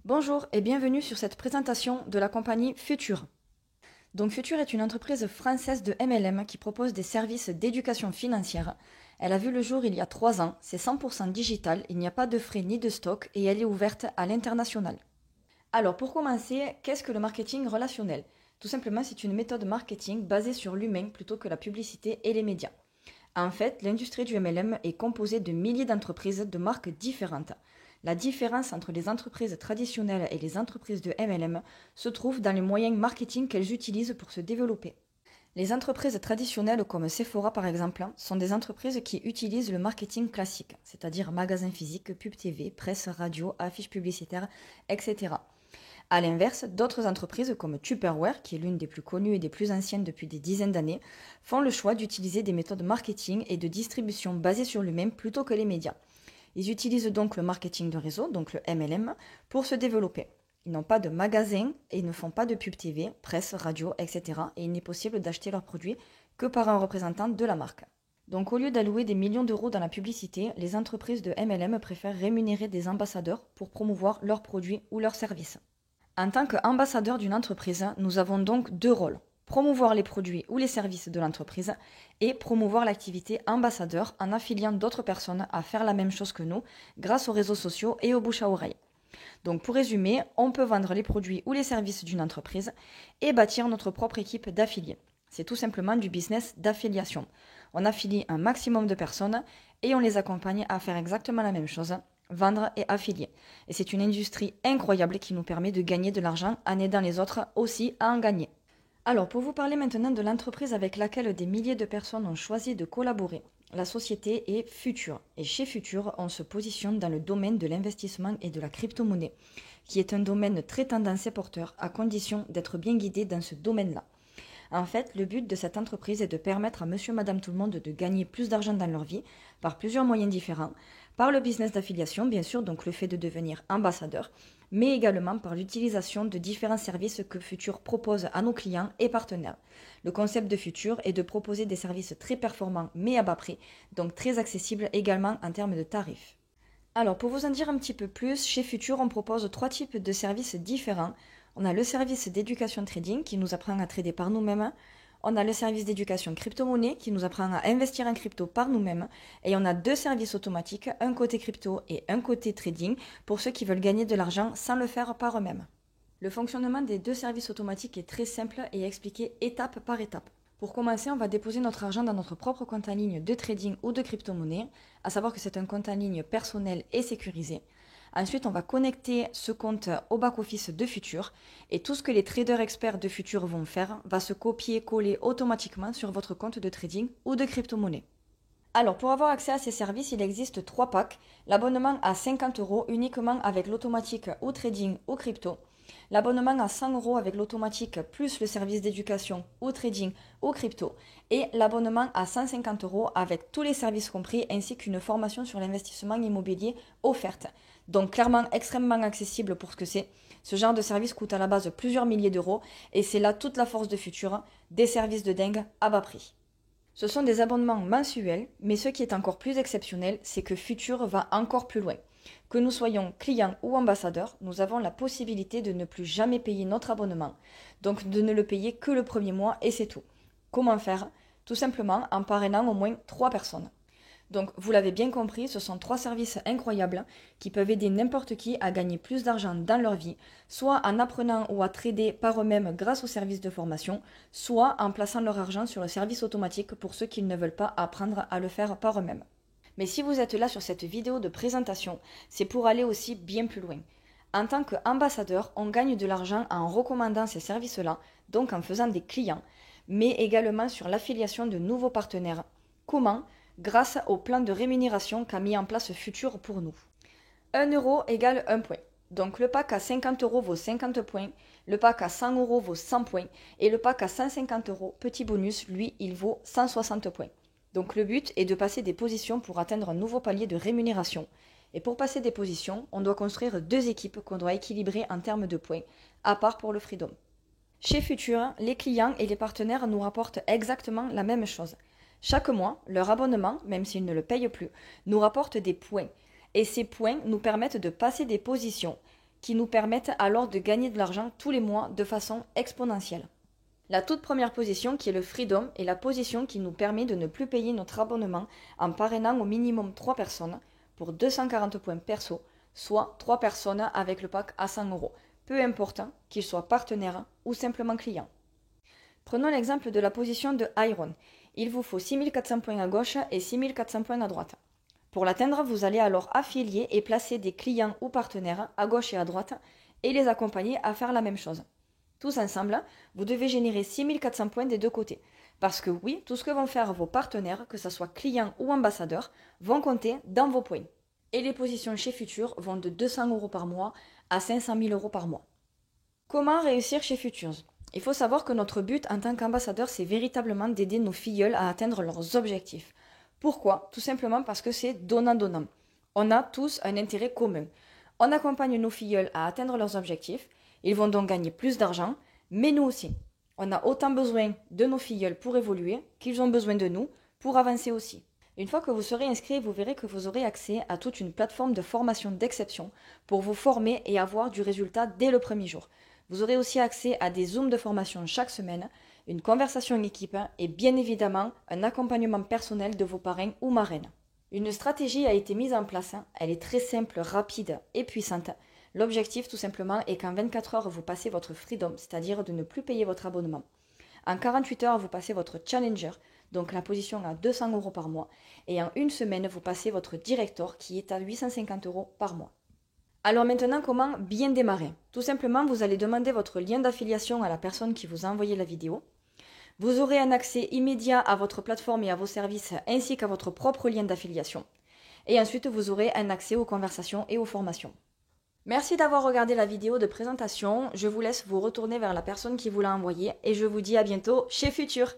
Bonjour et bienvenue sur cette présentation de la compagnie Futur. Donc Futur est une entreprise française de MLM qui propose des services d'éducation financière. Elle a vu le jour il y a 3 ans, c'est 100% digital, il n'y a pas de frais ni de stock et elle est ouverte à l'international. Alors pour commencer, qu'est-ce que le marketing relationnel? Tout simplement, c'est une méthode marketing basée sur l'humain plutôt que la publicité et les médias. En fait, l'industrie du MLM est composée de milliers d'entreprises de marques différentes. La différence entre les entreprises traditionnelles et les entreprises de MLM se trouve dans les moyens marketing qu'elles utilisent pour se développer. Les entreprises traditionnelles comme Sephora par exemple sont des entreprises qui utilisent le marketing classique, c'est-à-dire magasins physiques, pub TV, presse, radio, affiches publicitaires, etc. A l'inverse, d'autres entreprises comme Tupperware, qui est l'une des plus connues et des plus anciennes depuis des dizaines d'années, font le choix d'utiliser des méthodes marketing et de distribution basées sur l'humain plutôt que les médias. Ils utilisent donc le marketing de réseau, donc le MLM, pour se développer. Ils n'ont pas de magasin et ils ne font pas de pub TV, presse, radio, etc. Et il n'est possible d'acheter leurs produits que par un représentant de la marque. Donc au lieu d'allouer des millions d'euros dans la publicité, les entreprises de MLM préfèrent rémunérer des ambassadeurs pour promouvoir leurs produits ou leurs services. En tant qu'ambassadeur d'une entreprise, nous avons donc deux rôles. Promouvoir les produits ou les services de l'entreprise et promouvoir l'activité ambassadeur en affiliant d'autres personnes à faire la même chose que nous grâce aux réseaux sociaux et aux bouche à oreille. Donc pour résumer, on peut vendre les produits ou les services d'une entreprise et bâtir notre propre équipe d'affiliés. C'est tout simplement du business d'affiliation. On affilie un maximum de personnes et on les accompagne à faire exactement la même chose, vendre et affilier. Et c'est une industrie incroyable qui nous permet de gagner de l'argent en aidant les autres aussi à en gagner. Alors, pour vous parler maintenant de l'entreprise avec laquelle des milliers de personnes ont choisi de collaborer, la société est Futur. Et chez Futur, on se positionne dans le domaine de l'investissement et de la crypto-monnaie, qui est un domaine très tendance et porteur, à condition d'être bien guidé dans ce domaine-là. En fait, le but de cette entreprise est de permettre à monsieur, madame, tout le monde de gagner plus d'argent dans leur vie par plusieurs moyens différents, par le business d'affiliation, bien sûr, donc le fait de devenir ambassadeur, mais également par l'utilisation de différents services que Futur propose à nos clients et partenaires. Le concept de Futur est de proposer des services très performants mais à bas prix, donc très accessibles également en termes de tarifs. Alors, pour vous en dire un petit peu plus, chez Futur, on propose 3 types de services différents. On a le service d'éducation trading qui nous apprend à trader par nous-mêmes. On a le service d'éducation crypto-monnaie qui nous apprend à investir en crypto par nous-mêmes. Et on a 2 services automatiques, un côté crypto et un côté trading, pour ceux qui veulent gagner de l'argent sans le faire par eux-mêmes. Le fonctionnement des 2 services automatiques est très simple et expliqué étape par étape. Pour commencer, on va déposer notre argent dans notre propre compte en ligne de trading ou de crypto-monnaie, à savoir que c'est un compte en ligne personnel et sécurisé. Ensuite, on va connecter ce compte au back-office de Futur et tout ce que les traders experts de Futur vont faire va se copier-coller automatiquement sur votre compte de trading ou de crypto-monnaie. Alors, pour avoir accès à ces services, il existe 3 packs. L'abonnement à 50 € uniquement avec l'automatique ou trading ou crypto. L'abonnement à 100 € avec l'automatique plus le service d'éducation ou trading ou crypto. Et l'abonnement à 150 € avec tous les services compris ainsi qu'une formation sur l'investissement immobilier offerte. Donc clairement extrêmement accessible pour ce que c'est. Ce genre de service coûte à la base plusieurs milliers d'euros et c'est là toute la force de Futur, des services de dingue à bas prix. Ce sont des abonnements mensuels, mais ce qui est encore plus exceptionnel, c'est que Futur va encore plus loin. Que nous soyons clients ou ambassadeurs, nous avons la possibilité de ne plus jamais payer notre abonnement, donc de ne le payer que le premier mois et c'est tout. Comment faire? Tout simplement en parrainant au moins 3 personnes. Donc, vous l'avez bien compris, ce sont 3 services incroyables qui peuvent aider n'importe qui à gagner plus d'argent dans leur vie, soit en apprenant ou à trader par eux-mêmes grâce aux services de formation, soit en plaçant leur argent sur le service automatique pour ceux qui ne veulent pas apprendre à le faire par eux-mêmes. Mais si vous êtes là sur cette vidéo de présentation, c'est pour aller aussi bien plus loin. En tant qu'ambassadeur, on gagne de l'argent en recommandant ces services-là, donc en faisant des clients, mais également sur l'affiliation de nouveaux partenaires. Comment? Grâce au plan de rémunération qu'a mis en place Futur pour nous. 1 euro égale 1 point. Donc le pack à 50 € vaut 50 points, le pack à 100 € vaut 100 points, et le pack à 150 €, petit bonus, lui, il vaut 160 points. Donc le but est de passer des positions pour atteindre un nouveau palier de rémunération. Et pour passer des positions, on doit construire 2 équipes qu'on doit équilibrer en termes de points, à part pour le freedom. Chez Futur, les clients et les partenaires nous rapportent exactement la même chose. Chaque mois, leur abonnement, même s'ils ne le payent plus, nous rapporte des points. Et ces points nous permettent de passer des positions. qui nous permettent alors de gagner de l'argent tous les mois de façon exponentielle. La toute première position, qui est le Freedom, est la position qui nous permet de ne plus payer notre abonnement en parrainant au minimum 3 personnes pour 240 points perso, soit 3 personnes avec le pack à 100 €, peu importe qu'ils soient partenaires ou simplement clients. Prenons l'exemple de la position de Iron. Il vous faut 6400 points à gauche et 6400 points à droite. Pour l'atteindre, vous allez alors affilier et placer des clients ou partenaires à gauche et à droite et les accompagner à faire la même chose. Tous ensemble, vous devez générer 6400 points des deux côtés. Parce que oui, tout ce que vont faire vos partenaires, que ce soit clients ou ambassadeurs, vont compter dans vos points. Et les positions chez Futures vont de 200 € par mois à 500 000 € par mois. Comment réussir chez Futures ? Il faut savoir que notre but en tant qu'ambassadeur, c'est véritablement d'aider nos filleuls à atteindre leurs objectifs. Pourquoi ? Tout simplement parce que c'est donnant-donnant. On a tous un intérêt commun. On accompagne nos filleuls à atteindre leurs objectifs. Ils vont donc gagner plus d'argent, mais nous aussi. On a autant besoin de nos filleuls pour évoluer qu'ils ont besoin de nous pour avancer aussi. Une fois que vous serez inscrit, vous verrez que vous aurez accès à toute une plateforme de formation d'exception pour vous former et avoir du résultat dès le premier jour. Vous aurez aussi accès à des zooms de formation chaque semaine, une conversation en équipe et bien évidemment un accompagnement personnel de vos parrains ou marraines. Une stratégie a été mise en place, elle est très simple, rapide et puissante. L'objectif tout simplement est qu'en 24 heures vous passez votre Freedom, c'est-à-dire de ne plus payer votre abonnement. En 48 heures vous passez votre Challenger, donc la position à 200 € par mois, et en une semaine vous passez votre Director qui est à 850 € par mois. Alors maintenant, comment bien démarrer ? Tout simplement, vous allez demander votre lien d'affiliation à la personne qui vous a envoyé la vidéo. Vous aurez un accès immédiat à votre plateforme et à vos services ainsi qu'à votre propre lien d'affiliation. Et ensuite, vous aurez un accès aux conversations et aux formations. Merci d'avoir regardé la vidéo de présentation. Je vous laisse vous retourner vers la personne qui vous l'a envoyée et je vous dis à bientôt chez Future.